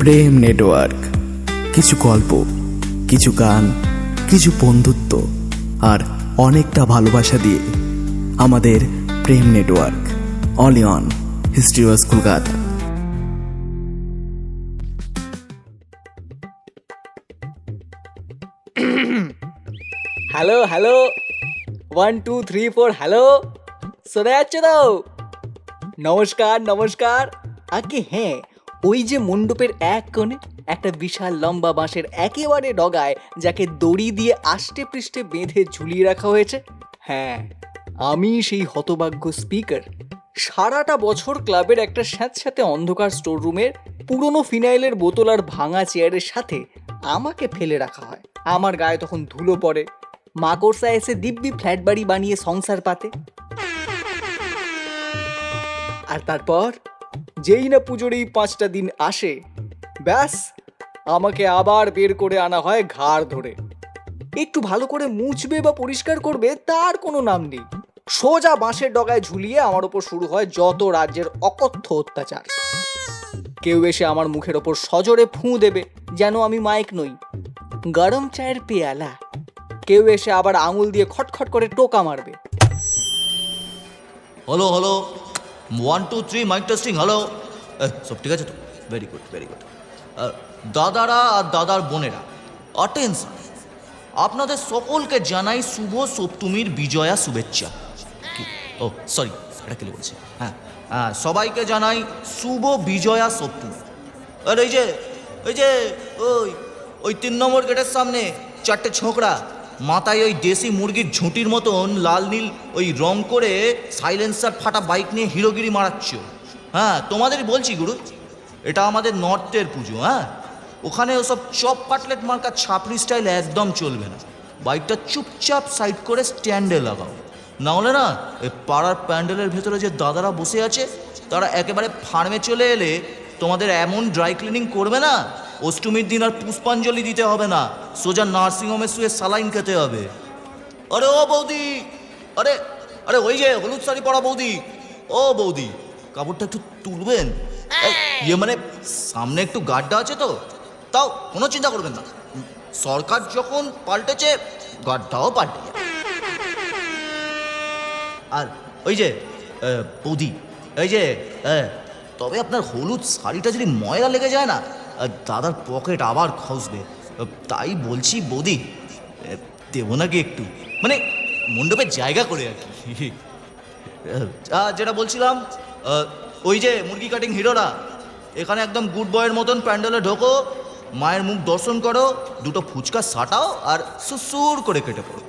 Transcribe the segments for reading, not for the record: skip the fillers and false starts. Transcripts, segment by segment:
প্রেম network, কিছু গল্প, কিছু গান, কিছু বন্ধুত্ব আর অনেকটা ভালোবাসা দিয়ে আমাদের প্রেম network, only on history was Kolkata. Hello hello, 1 2 3 4, hello, শোনা যাচ্ছে তো? নমস্কার নমস্কার। আগে হ্যাঁ, ওই যে মণ্ডপের এক কোণে একটা বিশাল লম্বা বাঁশের একেবারে ডগায়, যাকে দড়ি দিয়ে আষ্টে পৃষ্ঠে বেঁধে ঝুলিয়ে রাখা হয়েছে, হ্যাঁ, আমি সেই হতভাগ্য স্পিকার। সারাটা বছর ক্লাবের একটা স্যাঁতস্যাঁতে অন্ধকার স্টোর রুমের পুরনো ফিনাইলের বোতল আর ভাঙা চেয়ারের সাথে আমাকে ফেলে রাখা হয়। আমার গায়ে তখন ধুলো পড়ে, মাকড়সা এসে দিব্যি ফ্ল্যাট বাড়ি বানিয়ে সংসার পাতে। আর তারপর যেই না পুজোর এই 5টা দিন আসে, ব্যাস আমাকে আবার বের করে আনা হয় ঘাড় ধরে। একটু ভালো করে মুছবে বা পরিষ্কার করবে তার কোনো নাম নেই। সোজা বাঁশের ডগায় ঝুলিয়ে আমার ওপর শুরু হয় যত রাজ্যের অকথ্য অত্যাচার। কেউ এসে আমার মুখের ওপর সজোরে ফুঁ দেবে যেন আমি মাইক নই, গরম চায়ের পেয়ালা। কেউ এসে আবার আঙুল দিয়ে খটখট করে টোকা মারবে। Hello hello, 1 2 3 mic testing, hello. সব ঠিক আছে তো? Very good very good. দাদারা আর দাদার বোনেরা, অ্যাটেনশন, আপনাদের সকলকে জানাই শুভ সপ্তমীর বিজয়া শুভেচ্ছা। ও সরি, এটা কি বলছে? হ্যাঁ হ্যাঁ, সবাইকে জানাই শুভ বিজয়া সপ্তমী। আর এই যে ওই ওই 3 নম্বর গেটের সামনে 4টে ছোকরা মাথায় ওই দেশি মুরগির ঝুঁটির মতন লাল নীল ওই রং করে সাইলেন্সার ফাটা বাইক নিয়ে হিরোগিরি মারাচ্ছ, হ্যাঁ তোমাদেরই বলছি গুরু, এটা আমাদের নর্থের পুজো। হ্যাঁ, ওখানে ওসব চপ কাটলেট মার্কা ছাপড়ি স্টাইল একদম চলবে না। বাইকটা চুপচাপ সাইড করে স্ট্যান্ডে লাগাও, না হলে না এই পাড়ার প্যান্ডেলের ভেতরে যে দাদারা বসে আছে তারা একেবারে ফার্মে চলে এলে তোমাদের এমন ড্রাই ক্লিনিং করবে না, অষ্টমীর দিন আর পুষ্পাঞ্জলি দিতে হবে না, সোজা নার্সিংহোমে শুয়ে সালাইন খেতে হবে। আরে ও বৌদি, আরে আরে ওই যে হলুদ শাড়ি পরা বৌদি, ও বৌদি কাপড়টা একটু তুলবেন? ইয়ে মানে সামনে একটু গাড্ডা আছে তো, তাও কোনো চিন্তা করবেন না, সরকার যখন পাল্টেছে গাড্ডাও পাল্টে যাবে। আর ওই যে বৌদি, এই যে তবে আপনার হলুদ শাড়িটা যদি ময়লা লেগে যায় না, দাদার পকেট আবার খসবে। তাই বলছি বৌদি, দেবো নাকি একটু, মানে মণ্ডপের জায়গা করে আর কি। যেটা বলছিলাম, ওই যে মুরগি কাটিং হিরোরা, এখানে একদম গুড বয়ের মতন প্যান্ডেলে ঢোকো, মায়ের মুখ দর্শন করো, দুটো ফুচকা সাটাও আর সুসুর করে কেটে পড়ো।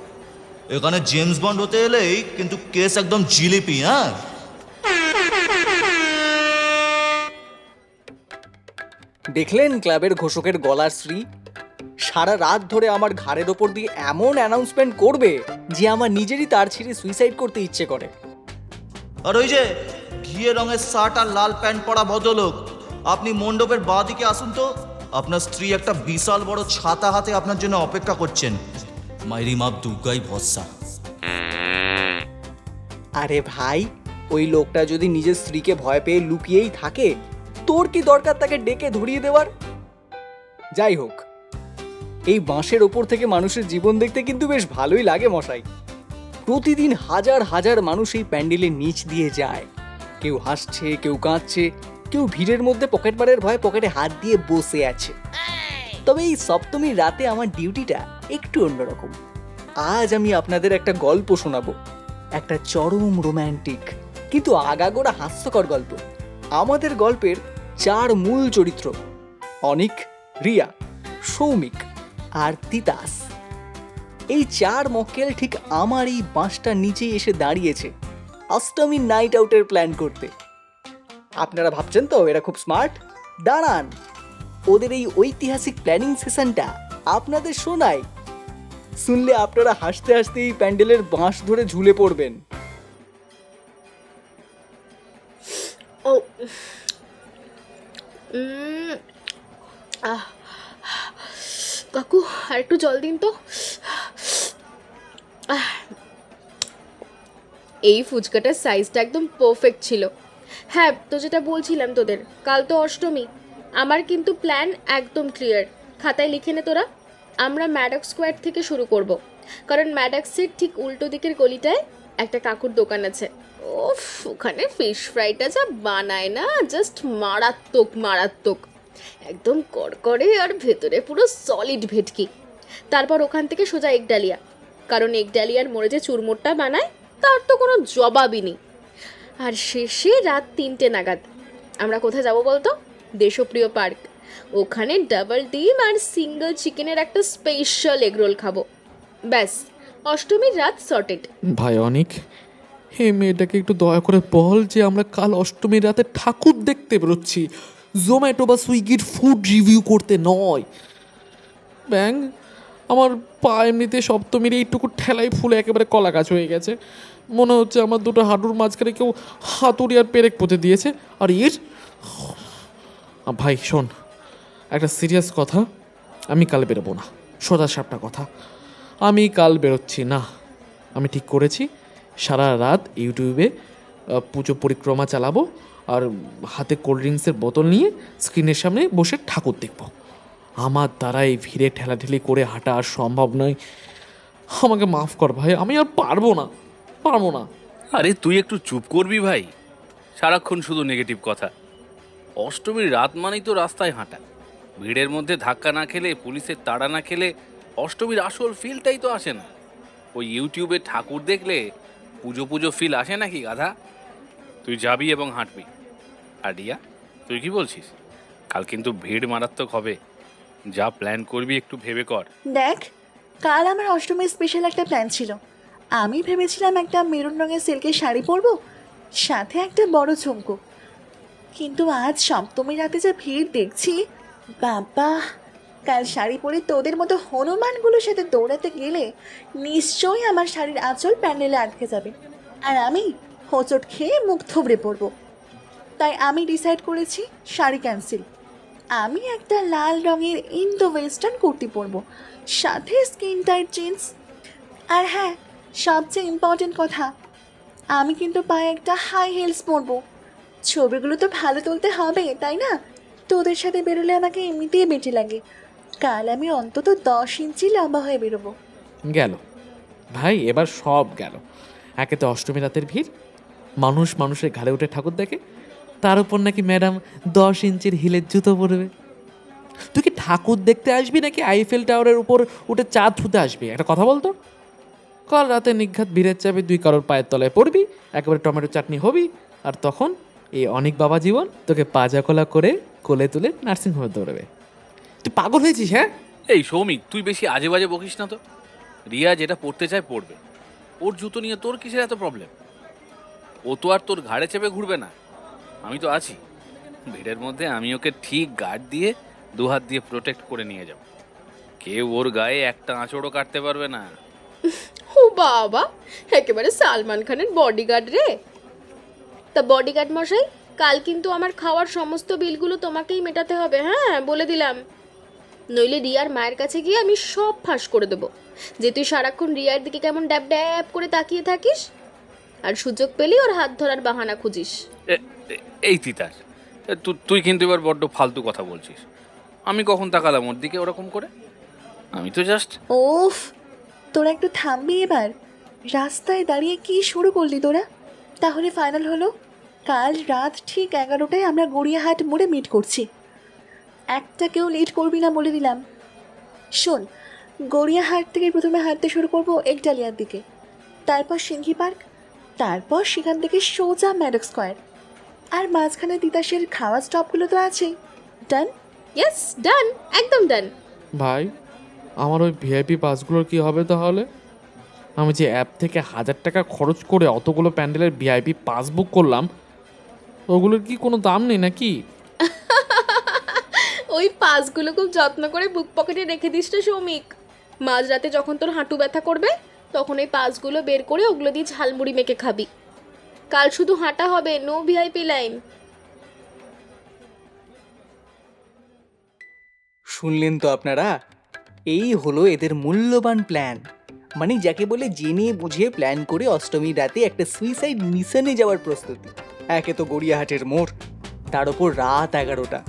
এখানে জেমস বন্ড হতে এলেই কিন্তু কেস একদম জিলিপি। হ্যাঁ, দেখলেন ক্লাবের ঘোষকের গলার শ্রী? সারা রাত ধরে আমার ঘাড়ের ওপর দিয়ে এমন অ্যানাউন্সমেন্ট করবে যে আমার নিজেরই তার ছিঁড়ে সুইসাইড করতে ইচ্ছে করে। আর ওই যে ঘিয়ে রঙের শার্ট আর লাল প্যান্ট পরা ভদ্রলোক, আপনি মণ্ডপের বাঁ দিকে আসুন তো, আপনার স্ত্রী একটা বিশাল বড় ছাতা হাতে আপনার জন্য অপেক্ষা করছেন। মাইরি মা দুর্গাই ভরসা। আরে ভাই, ওই লোকটা যদি নিজের স্ত্রীকে ভয় পেয়ে লুকিয়েই থাকে, তোর কি দরকার তাকে ডেকে ধরিয়ে দেওয়ার? যাই হোক, এই বাঁশের ওপর থেকে মানুষের জীবন দেখতে কিন্তু বেশ ভালোই লাগে মশাই। প্রতিদিন হাজার হাজার মানুষ এই প্যান্ডেলের নিচ দিয়ে যায়। কেউ হাসছে, কেউ কাঁদছে, কেউ ভিড়ের মধ্যে পকেট মারের ভয়ে পকেটে হাত দিয়ে বসে আছে। তবে এই সপ্তমীর রাতে আমার ডিউটিটা একটু অন্যরকম। আজ আমি আপনাদের একটা গল্প শোনাবো, একটা চরম রোম্যান্টিক কিন্তু আগাগোড়া হাস্যকর গল্প। আমাদের গল্পের 4 মূল চরিত্র, অনিক, রিয়া, সৌমিক আর তিতাস। এই 4 মক্কেল ঠিক আমার এই বাঁশটার নিচেই এসে দাঁড়িয়েছে অষ্টমীর নাইট আউটের প্ল্যান করতে। আপনারা ভাবছেন তো এরা খুব স্মার্ট? দাঁড়ান, ওদের এই ঐতিহাসিক প্ল্যানিং সেশনটা আপনাদের শোনাই। শুনলে আপনারা হাসতে হাসতে এই প্যান্ডেলের বাঁশ ধরে ঝুলে পড়বেন। ও কাকু, আর একটু জল দিন তো। এই ফুচকাটার সাইজটা একদম পারফেক্ট ছিল। হ্যাঁ, তো যেটা বলছিলাম তোদের, কাল তো অষ্টমী, আমার কিন্তু প্ল্যান একদম ক্লিয়ার, খাতায় লিখে নে তোরা। আমরা ম্যাডক্স স্কোয়ার থেকে শুরু করব, কারণ ম্যাডক্সের ঠিক উল্টো দিকের গলিটায় একটা কাকুর দোকান আছে। ওফ, ওখানে ফিশ ফ্রাইটা যা বানায় না, জাস্ট মারাত্মক মারাত্মক, একদম কড়কড়ে আর ভেতরে পুরো সলিড ভেটকি। তারপর ওখান থেকে সোজা এগ ডালিয়া, কারণ এগ ডালিয়ার মোড়ে যে চুরমুরটা বানায় তার তো কোনো জবাবই নেই। আর শেষে রাত 3টে নাগাদ আমরা কোথায় যাব বলতো? দেশপ্রিয় পার্ক। ওখানে ডাবল ডিম আর সিঙ্গেল চিকেনের একটা স্পেশাল এগরোল খাবো। ব্যাস, অষ্টমীর রাত সর্টেড। ভাই অনিক, হে মেয়েটাকে একটু দয়া করে বল যে আমরা কাল অষ্টমীর রাতে ঠাকুর দেখতে বেরোচ্ছি, জোম্যাটো বা সুইগির ফুড রিভিউ করতে নয়। ব্যাং, আমার পা এমনিতে সপ্তমীর এইটুকু ঠেলাই ফুলে একেবারে কলা গাছ হয়ে গেছে। মনে হচ্ছে আমার দুটো হাঁটুর মাঝখানে কেউ হাতুড়ি আর পেরেক পুঁতে দিয়েছে। আর এর ভাই শোন, একটা সিরিয়াস কথা, আমি কাল বেরোবো না। সোজা সাপটা কথা, আমি কাল বেরোচ্ছি না। আমি ঠিক করেছি সারা রাত ইউটিউবে পুজো পরিক্রমা চালাবো আর হাতে কোল্ড ড্রিঙ্কসের বোতল নিয়ে স্ক্রিনের সামনে বসে ঠাকুর দেখব। আমার দ্বারা এই ভিড়ে ঠেলাঠেলি করে হাঁটা আর সম্ভব নয়। আমাকে মাফ কর ভাই, আমি আর পারবো না। আরে তুই একটু চুপ করবি ভাই, সারাক্ষণ শুধু নেগেটিভ কথা। অষ্টমীর রাত মানেই তো রাস্তায় হাঁটা, ভিড়ের মধ্যে ধাক্কা না খেলে, পুলিশের তাড়া না খেলে অষ্টমীর আসল ফিলটাই তো আসে না। ওই ইউটিউবে ঠাকুর দেখলে পুজো পুজো ফিল আসে নাকি গাধা? তুই যাবি এবং হাঁটবি। আর রিয়া, তুই কি বলছিস? কাল কিন্তু ভিড় মারাত্মক হবে, যা প্ল্যান করবি একটু ভেবে কর। দেখ, কাল আমার অষ্টমীর স্পেশাল একটা প্ল্যান ছিল। আমি ভেবেছিলাম একটা মেরুন রঙের সিল্কের শাড়ি পরবো, সাথে একটা বড় ঝুমকো। কিন্তু আজ সপ্তমী রাতে যা ভিড় দেখছি, বাবা, কাল শাড়ি পরে তোদের মতো হনুমানগুলোর সাথে দৌড়াতে গেলে নিশ্চয়ই আমার শাড়ির আঁচল প্যান্ডেলে আটকে যাবে, আর আমি হোঁচট খেয়ে মুখ থুবড়ে পড়বো। তাই আমি ডিসাইড করেছি শাড়ি ক্যান্সেল। আমি একটা লাল রঙের ইন্দো ওয়েস্টার্ন কুর্তি পরবো, সাথে স্কিন টাইট জিন্স। আর হ্যাঁ, সবচেয়ে ইম্পর্টেন্ট কথা, আমি কিন্তু পায়ে একটা হাই হিলস পরবো। ছবিগুলো তো ভালো তুলতে হবে, তাই না? তোদের সাথে বেরোলে আমাকে এমনিতেই বেঁচে লাগে। কাল আমি অন্তত 10 ইঞ্চি লম্বা হয়ে বেরোবো। গেল ভাই, এবার সব গেল। একে তো অষ্টমী রাতের ভিড়, মানুষ মানুষের ঘাড়ে উঠে ঠাকুর দেখে, তার উপর নাকি ম্যাডাম 10 ইঞ্চির হিলের জুতো পরবে। তুই কি ঠাকুর দেখতে আসবি নাকি আইফেল টাওয়ারের উপর উঠে চাঁদ ছুতে আসবি? একটা কথা বলতো। কাল রাতে নিঘাত ভিড়ের চাপে তুই কারোর পায়ের তলায় পড়বি, একেবারে টমেটো চাটনি হবি, আর তখন এই অনেক বাবা জীবন তোকে পাজাকোলা করে কোলে তুলে নার্সিংহোমে দৌড়বে। তুই পাগল হয়েছিস? হ্যাঁ এই সৌমিক, তুই বেশি আজে বাজে বকিস না তো। রিয়া যেটা পড়তে চায় পড়বে, ওর জুতো নিয়ে তোর কিসের এত প্রবলেম? ও তো আর তোর ঘাড়ে চেপে ঘুরবে না, আমি তো আছি। ভিড়ের মধ্যে আমি ওকে ঠিক গার্ড দিয়ে 2 হাত দিয়ে প্রোটেক্ট করে নিয়ে যাব। কেউ ওর গায়ে একটা আঁচড়ও কাটতে পারবে না। ও বাবা, একেবারে সালমান খানের বডিগার্ড রে। তা বডিগার্ড মশাই, কাল কিন্তু আমার খাওয়ার সমস্ত বিলগুলো তোমাকেই মেটাতে হবে, হ্যাঁ বলে দিলাম। নইলে রিয়ার মায়ের কাছে গিয়ে আমি সব ফাঁস করে দেবো যে তুই সারাক্ষণ রিয়ার দিকে কেমন ড্যাব ড্যাব করে তাকিয়ে থাকিস, আর সুযোগ পেলেই ওর হাত ধরার বাহানা খুঁজিস। এই তিতাস, তুই কিন্তু এবার বড্ড ফালতু কথা বলছিস। আমি কখন তাকালাম ওর দিকে ওরকম করে? আমি তো জাস্ট... ওফ, তোরা একটু থামবি এবার? রাস্তায় দাঁড়িয়ে কি শুরু করলি তোরা? তাহলে ফাইনাল হলো, কাল রাত ঠিক 11টায় আমরা গড়িয়াহাট মোড়ে মিট করছি। একটা কেউ লেট করবি না বলে দিলাম। শোন, গড়িয়াহাট থেকে প্রথমে হাঁটতে শুরু করবো একডালিয়ার দিকে, তারপর সিংহি পার্ক, তারপর সেখান থেকে সোজা ম্যাডক্স স্কোয়ার, আর মাঝখানে তিতাসের খাওয়া স্টপগুলো তো আছেই। ডান? ইয়েস, ডান, একদম ডান। ভাই, আমার ওই ভিআইপি পাসগুলোর কি হবে তাহলে? আমি যে অ্যাপ থেকে 1000 টাকা খরচ করে অতগুলো প্যান্ডেলের ভিআইপি পাস বুক করলাম, ওগুলোর কি কোনো দাম নেই নাকি? ওই পাসগুলো খুব যত্ন করে বুক পকেটে রেখে দিস রে সৌমিক। মাঝরাতে যখন তোর হাঁটু ব্যথা করবে তখন এই পাসগুলো বের করে ওগুলো দিয়ে ঝালমুড়ি মেখে খাবি। কাল শুধু হাঁটা হবে, নো ভিআইপি লাইন। শুনলেন তো আপনারা, এই হলো এদের মূল্যবান প্ল্যান। মানে যাকে বলে জেনে বুঝে প্ল্যান করে অষ্টমীর রাতে একটা সুইসাইড মিশনে যাওয়ার প্রস্তুতি। একে তো গড়িয়াহাটের মোড়, তার ওপর রাত 11টা।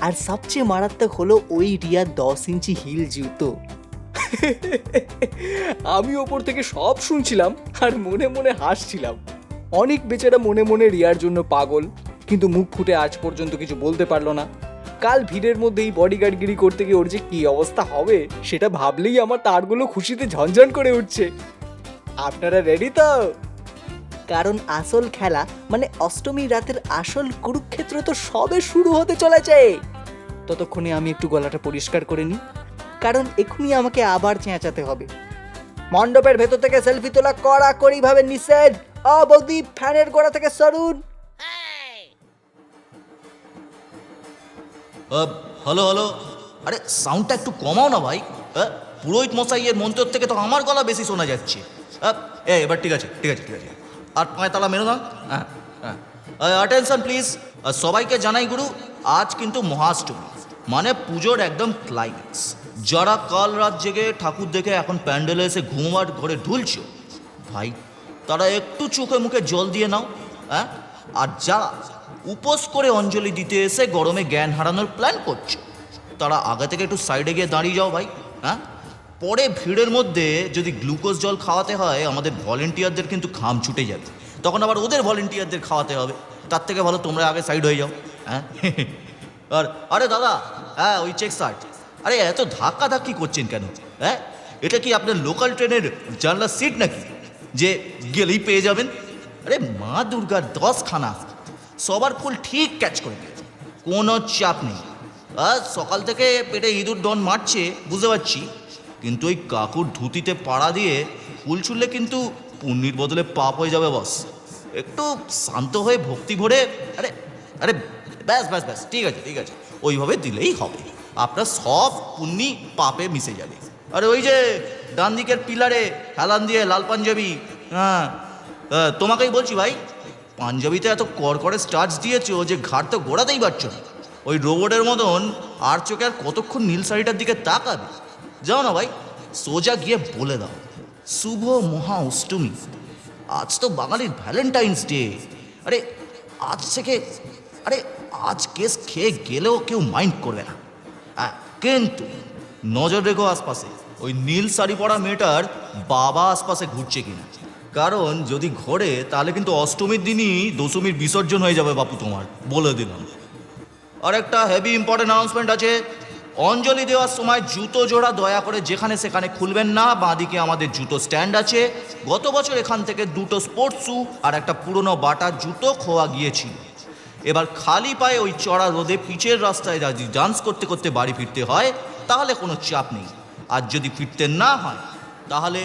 আর সবচেয়ে মারাত্মক হলো ওই রিয়ার 10 ইঞ্চি হিল জুতো। আমি ওপর থেকে সব শুনছিলাম আর মনে মনে হাসছিলাম। অনেক বেচারা মনে মনে রিয়ার জন্য পাগল, কিন্তু মুখ ফুটে আজ পর্যন্ত কিছু বলতে পারলো না। কাল ভিড়ের মধ্যে এই বডিগার্ডগিরি করতে গিয়ে ওর যে কি অবস্থা হবে সেটা ভাবলেই আমার তারগুলো খুশিতে ঝনঝন করে উঠছে। আপনারা রেডি তো? কারণ আসল খেলা মানে অষ্টমী রাতের আসল কুরুক্ষেত্র তো সবে শুরু হতে চলেছে। ততক্ষণে আমি একটু গলাটা পরিষ্কার করে নিই, কারণ এখনই আমাকে আবার চেঁচাতে হবে। মণ্ডপের ভেতর থেকে সেলফি তোলা কড়াকড়ি ভাবে নিষেধ। বৌদি, ফ্যানের গোড়া থেকে সরুন। হ্যালো হ্যালো, আরে সাউন্ডটা একটু কমাও না ভাই। পুরোহিত মশাইয়ের মন্ত্র থেকে তো আমার গলা বেশি শোনা যাচ্ছে। এবার ঠিক আছে ঠিক আছে ঠিক আছে, আর পায়ে তালা মেরো না। হ্যাঁ হ্যাঁ, অ্যাটেনশন প্লিজ। সবাইকে জানাই গুরু, আজ কিন্তু মহাষ্টমী, মানে পুজোর একদম ক্লাইম্যাক্স। যারা কাল রাত জেগে ঠাকুর দেখে এখন প্যান্ডেলে এসে ঘুমার ঘরে ঢুলছো ভাই, তারা একটু চোখে মুখে জল দিয়ে নাও। হ্যাঁ, আর যারা উপোস করে অঞ্জলি দিতে এসে গরমে জ্ঞান হারানোর প্ল্যান করছো, তারা আগে থেকে একটু সাইডে গিয়ে দাঁড়িয়ে যাও ভাই। হ্যাঁ, পরে ভিড়ের মধ্যে যদি গ্লুকোজ জল খাওয়াতে হয় আমাদের ভলেন্টিয়ারদের কিন্তু ঘাম ছুটে যাবে, তখন আবার ওদের ভলেন্টিয়ারদের খাওয়াতে হবে। তার থেকে ভালো তোমরা আগে সাইড হয়ে যাও। হ্যাঁ, আর আরে দাদা, হ্যাঁ ওই চেক শার্ট, আরে এত ধাক্কা ধাক্কি করছেন কেন? হ্যাঁ, এটা কি আপনার লোকাল ট্রেনের জানলার সিট নাকি যে গেলেই পেয়ে যাবেন? আরে মা দুর্গার 10খানা সবার ফুল ঠিক ক্যাচ করে দিয়েছে, কোনো চাপ নেই। আজ সকাল থেকে পেটে ইঁদুর ডন মারছে বুঝতে পারছি, কিন্তু ওই কাকুর ধুতিতে পাড়া দিয়ে ফুল ছুড়লে কিন্তু পুণ্যির বদলে পাপ হয়ে যাবে বস। একটু শান্ত হয়ে ভক্তি ভরে, আরে আরে ব্যাস ব্যাস ব্যাস, ঠিক আছে ঠিক আছে, ওইভাবে দিলেই হবে। আপনার সব পুণ্যি পাপে মিশে যাবে। আরে ওই যে ডান দিকের পিলারে হেলান দিয়ে লাল পাঞ্জাবি, হ্যাঁ তোমাকেই বলছি ভাই, পাঞ্জাবিতে এত করকরে স্টার্চ দিয়েছো যে ঘাট তো গোড়াতেই পারছো না। ওই রোবটের মতন আর চোখে আর কতক্ষণ নীল শাড়িটার দিকে তাকাবে? যাও না ভাই, সোজা গিয়ে বলে দাও শুভ মহা অষ্টমী, আজ তো বাঙালির ভ্যালেন্টাইন্স ডে। আরে আজ থেকে, আরে আজ কেস খেয়ে গেলেও কেউ মাইন্ড করবে না। কিন্তু নজর রেখো আশপাশে, ওই নীল শাড়ি পরা মেয়েটার বাবা আশপাশে ঘুরছে কিনা, কারণ যদি ঘোরে তাহলে কিন্তু অষ্টমীর দিনই দশমীর বিসর্জন হয়ে যাবে বাপু, তোমার বলে দিলাম। আর একটা হেভি ইম্পর্টেন্ট অ্যানাউন্সমেন্ট আছে, অঞ্জলি দেওয়ার সময় জুতো জোড়া দয়া করে যেখানে সেখানে খুলবেন না। বাঁদিকে আমাদের জুতো স্ট্যান্ড আছে, গত বছর এখান থেকে 2টো স্পোর্টস শ্যু আর একটা পুরনো বাটার জুতো খোয়া গিয়েছিল। এবার খালি পায়ে ওই চড়া রোদে পিচের রাস্তায় যদি ডান্স করতে করতে বাড়ি ফিরতে হয় তাহলে কোনো চাপ নেই, আর যদি ফিরতে না হয় তাহলে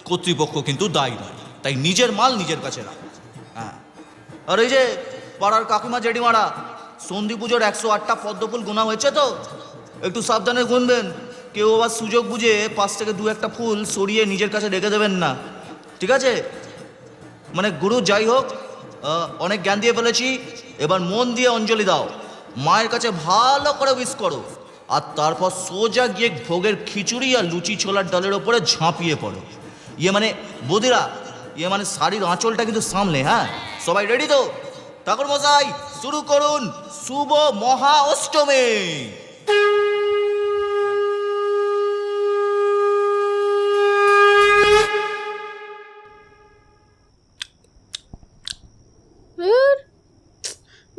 কর্তৃপক্ষ কিন্তু দায়ী নয়, তাই নিজের মাল নিজের কাছে রাখ। হ্যাঁ, আর এই যে পাড়ার কাকিমা জেঠিমারা, সন্ধি পুজোর 108টা পদ্মফুল গোনা হয়েছে তো, একটু সাবধানে গুনবেন, কেউ আবার সুযোগ বুঝে পাশ থেকে 2-1টা ফুল সরিয়ে নিজের কাছে রেখে দেবেন না, ঠিক আছে? মানে গুরু যাই হোক, অনেক জ্ঞান দিয়ে ফেলেছি, এবার মন দিয়ে অঞ্জলি দাও, মায়ের কাছে ভালো করে উইশ করো, আর তারপর সোজা গিয়ে ভোগের খিচুড়ি আর লুচি ছোলার ডালের ওপরে ঝাঁপিয়ে পড়ো। মানে বৌদিরা, মানে শাড়ির আঁচলটা কিন্তু সামলে। হ্যাঁ, সবাই রেডি তো? ঠাকুর মশাই শুরু করুন শুভ মহা অষ্টমী।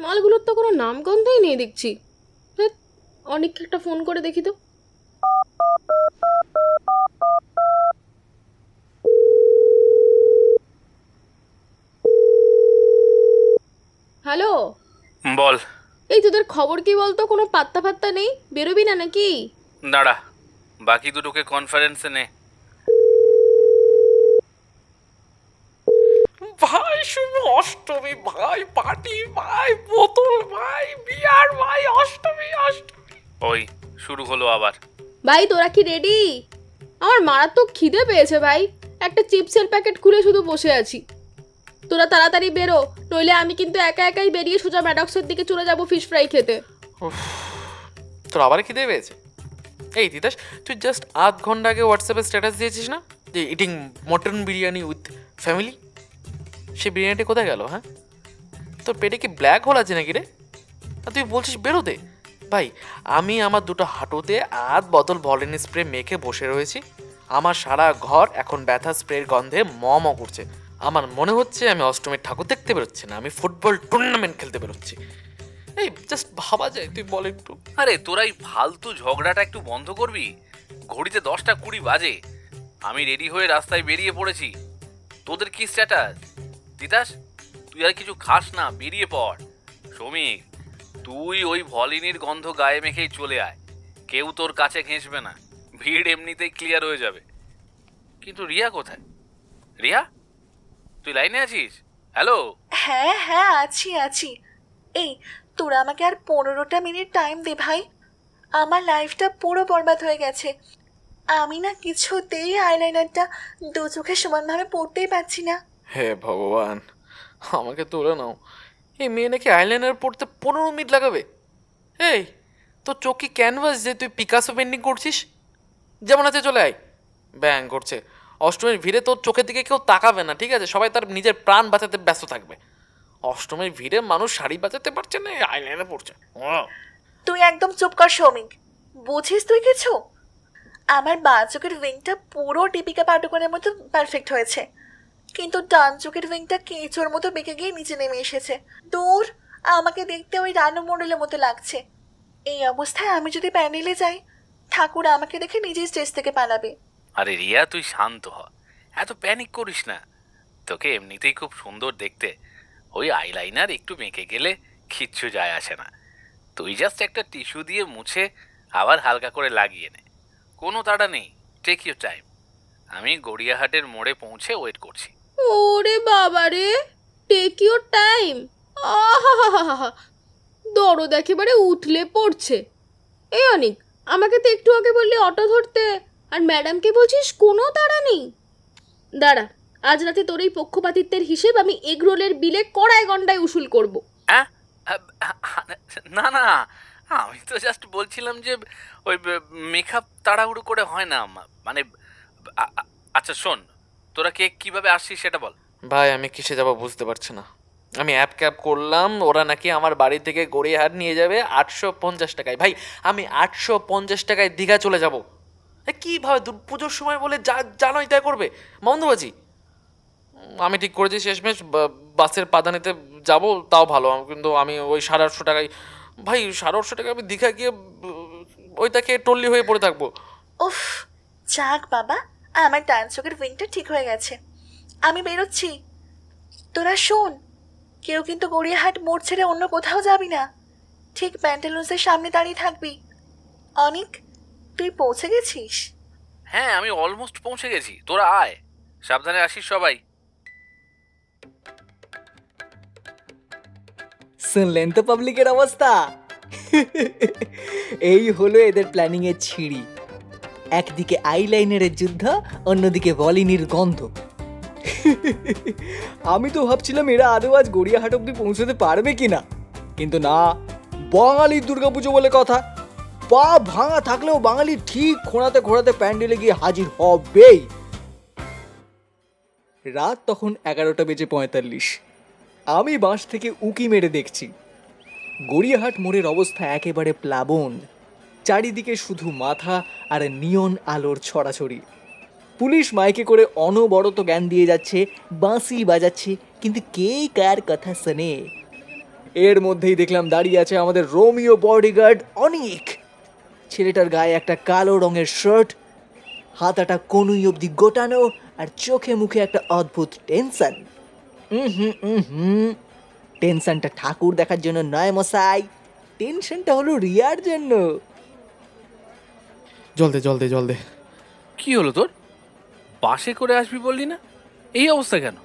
মালগুলোর তো কোনো নামগন্ধই নেই দেখছি। অনেককে একটা ফোন করে দেখি তো। হ্যালো, বল। এই তোদের খবর কি বলতো? কোনো পাত্তা ফাত্তা নেই, বেরোবি না নাকি? দাঁড়া, বাকি দুটোকে কনফারেন্সে নে। ভাই শুভ অষ্টমী ভাই, পার্টি ভাই, বোতল ভাই, বিয়ার ভাই, অষ্টমী অষ্টমী। ওই শুরু হলো আবার। ভাই তোরা কি রেডি? আমার মারাত্মক খিদে পেয়েছে ভাই, একটা চিপসের প্যাকেট খুলে শুধু বসে আছি। তোরা তাড়াতাড়ি বেরো, নইলে আমি কিন্তু একা একাই বেরিয়ে সোজা ম্যাডক্সের দিকে চলে যাব ফিশ ফ্রাই খেতে। তোর আবার খিদে পেয়েছে? এই তিতাস, তুই জাস্ট আধ ঘন্টা আগে হোয়াটসঅ্যাপে স্ট্যাটাস দিয়েছিস না যে eating mutton biryani with family, সে বিরিয়ানিটা কোথায় গেল? হ্যাঁ, তোর পেটে কি ব্ল্যাক হোল আছে নাকি রে? আর তুই বলছিস বেরোতে? ভাই আমি আমার দুটো হাঁটুতে আধ বোতল ভলিন স্প্রে মেখে বসে রয়েছি, আমার সারা ঘর এখন ব্যথা স্প্রের গন্ধে ম ম করছে। আমার মনে হচ্ছে আমি অষ্টমীর ঠাকুর দেখতে বেরোচ্ছি না, আমি ফুটবল টুর্নামেন্ট খেলতে বেরোচ্ছি। এই জাস্ট ভাবা যায়, তুই বল একটু। আরে তোরা এই ফালতু ঝগড়াটা একটু বন্ধ করবি? ঘড়িতে 10টা 20 বাজে, আমি রেডি হয়ে রাস্তায় বেরিয়ে পড়েছি। তোদের কি স্ট্যাটাস? তিতাস, তুই আর কিছু খাস না, বেরিয়ে পড়। শ্রমিক, তুই ওই ভলিনির গন্ধ গায়ে মেখেই চলে আয়, কেউ তোর কাছে ঘেঁষবে না, ভিড় এমনিতেই ক্লিয়ার হয়ে যাবে। কিন্তু রিয়া কোথায়? রিয়া, তুই লাইনে আছিস? হ্যালো? হ্যাঁ হ্যাঁ, আছি আছি। এই, তোরা আমাকে আর 15টা মিনিট টাইম দে ভাই, আমার লাইফটা পুরো বরবাদ হয়ে গেছে। আমি না কিছুতেই আইলাইনারটা দু চোখে সমানভাবে পড়তেই পারছি না। হে ভগবান, আমাকে তুলে নাও। এই মেয়ে নাকি আইলাইনার পড়তে 15 মিনিট লাগাবে? এই, তোর চোখ কি ক্যানভাস যে তুই পিকাসো পেন্টিং করছিস? যেমন আছে চলে আয়। ব্যাং করছে। অষ্টমীর ভিড়ে তোর চোখের দিকে কেউ তাকাবে না, ঠিক আছে? সবাই তার নিজের প্রাণ বাঁচাতে ব্যস্ত থাকবে। অষ্টমীর ভিড়ে মানুষ শাড়ি বাঁচাতে পারছে না, আইলাইনার পড়ছে। তুই একদম চুপ কর সৌমিক, বুঝিস তুই কিছু? আমার বাঁ চোখের উইংটা পুরো দীপিকা পাডুকোনের মতো পারফেক্ট হয়েছে, কিন্তু ডান চোখের উইংটা কেঁচোর মতো বেঁকে গিয়ে নিচে নেমে এসেছে। দূর, আমাকে দেখতে ওই রানু মণ্ডলের মতো লাগছে। এই অবস্থায় আমি যদি প্যান্ডেলে যাই, ঠাকুর আমাকে দেখে নিজেই স্টেজ থেকে পালাবে। আরে রিয়া, তুই শান্ত হ, এত প্যানিক করিস না। তোকে এমনিতেই খুব সুন্দর দেখতে, ওই আইলাইনার একটু মেখে গেলে কিচ্ছু যায় আসে না। তুই জাস্ট একটা টিস্যু দিয়ে মুছে আবার হালকা করে লাগিয়ে নে, কোনো তাড়া নেই। Take your time. আমি গড়িয়াহাটের মোড়ে পৌঁছে ওয়েট করছি। ওরে বাবা রে, টেক ইউর টাইম! আহা, দরদ একেবারে উঠলে পড়ছে। এই অনিক, আমাকে তো একটু আগে বললি অটো ধরতে, আর ম্যাডামকে বলছিস কোনো তাড়া নেই। দাঁড়া, আজ রাতে তোর এই পক্ষপাতিত্বের হিসেব আমি এগরোলের বিলে কড়ায় গন্ডায় উসুল করব। হ্যাঁ? না না, আমি তো জাস্ট বলছিলাম যে ওই মেকআপ তাড়াহুড়ো করে হয় না, মানে আচ্ছা শোন, তোরা কে কিভাবে আসছিস সেটা বল। ভাই আমি কিসে যাবো বুঝতে পারছি না। আমি অ্যাপ ক্যাব করলাম, ওরা নাকি আমার বাড়ি থেকে গড়িয়াহাট নিয়ে যাবে 850 টাকায়। ভাই আমি 850 টাকায় দীঘা চলে যাব? কীভাবে? পুজোর সময় বলে যা জানোই তাই করবে, মন্দবাজি। আমি ঠিক করেছি শেষমেশ বাসের পাদানিতে যাব, তাও ভালো। কিন্তু আমি ওই 850 টাকায়, ভাই 850 টাকায় আমি দীঘা গিয়ে ওইটাকে টল্লি হয়ে পড়ে থাকবো। উফ, যাক বাবা, আমার ডান চোখের উইংটা ঠিক হয়ে গেছে। আমি বেরোচ্ছি। তোরা শোন, কেউ কিন্তু গড়িয়াহাট মোড় ছেড়ে অন্য কোথাও যাবি না, ঠিক প্যান্টালুন্সের সামনে দাঁড়িয়ে থাকবি। অনিক, তুই পৌঁছে গেছিস? হ্যাঁ, আমি অলমোস্ট পৌঁছে গেছি, তোরা আয়, সাবধানে আসিস সবাই। শুনলেন তো পাবলিকের অবস্থা? এই হলো এদের প্ল্যানিং এর ছিঁড়ি। একদিকে আইলাইনারের যুদ্ধ, অন্যদিকে ভলিনির গন্ধ। আমি তো ভাবছিলাম এরা আদৌ আজ গড়িয়াহাট অব্দি পৌঁছতে পারবে কিনা, কিন্তু না, বাঙালির দুর্গাপুজো বলে কথা, পা ভাঙা থাকলেও বাঙালি ঠিক খোঁড়াতে খোঁড়াতে প্যান্ডেলে গিয়ে হাজির হবেই। রাত তখন 11:45। আমি বাঁশ থেকে উঁকি মেরে দেখছি গড়িয়াহাট মোড়ের অবস্থা একেবারে প্লাবন। চারিদিকে শুধু মাথা আর নিয়ন আলোর ছড়াছড়ি। পুলিশ মাইকে করে অনবরত জ্ঞান দিয়ে যাচ্ছে, বাঁশি বাজাচ্ছে, কিন্তু কে কার কথা শোনে? এর মধ্যেই দেখলাম দাঁড়িয়ে আছে আমাদের রোমিও বডিগার্ড অনিক। ছেলেটার গায়ে একটা কালো রঙের শার্ট, হাতাটা কনুই অবধি গোটানো, আর চোখে মুখে একটা অদ্ভুত টেনশন। টেনশনটা ঠাকুর দেখার জন্য নয় মশাই, টেনশনটা হলো রিয়ার জন্য। জল দে। কি হলো তোর? বাসে করে আসবি বললি না, এই অবস্থা কেন?